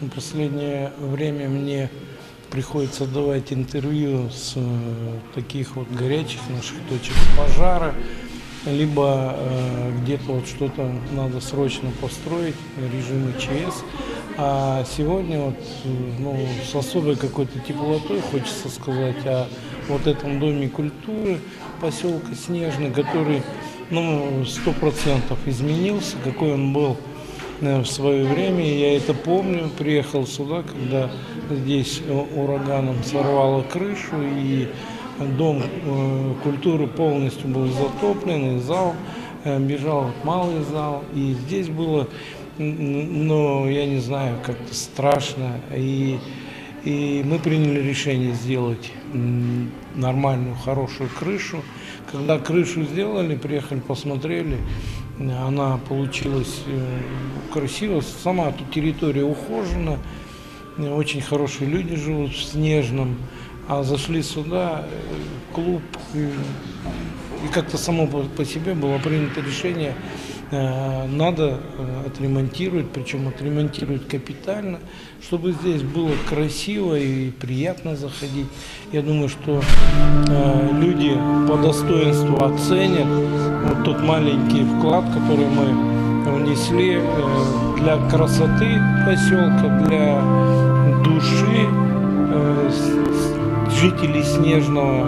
В последнее время мне приходится давать интервью с таких вот горячих наших точек пожара, либо где-то вот что-то надо срочно построить, режим ИЧС. А сегодня вот, с особой какой-то теплотой хочется сказать о вот этом доме культуры поселка Снежный, который 100% изменился, какой он был в свое время. Я это помню, приехал сюда, когда здесь ураганом сорвало крышу, и дом культуры полностью был затоплен, и зал бежал, малый зал, и здесь было, я не знаю, как-то страшно, и мы приняли решение сделать нормальную, хорошую крышу. Когда крышу сделали, приехали, посмотрели, она получилась красиво. Сама эта территория ухожена, очень хорошие люди живут в Снежном. А зашли сюда, клуб, и как-то само по себе было принято решение, надо отремонтировать, причем отремонтировать капитально, чтобы здесь было красиво и приятно заходить. Я думаю, что люди по достоинству оценят вот тот маленький вклад, который мы внесли для красоты поселка, для души жителей Снежного.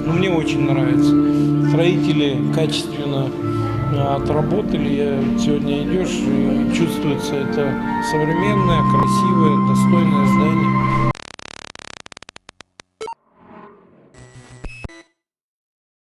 Мне очень нравится. Строители качественно отработали. Сегодня идешь, и чувствуется это современное, красивое, достойное здание.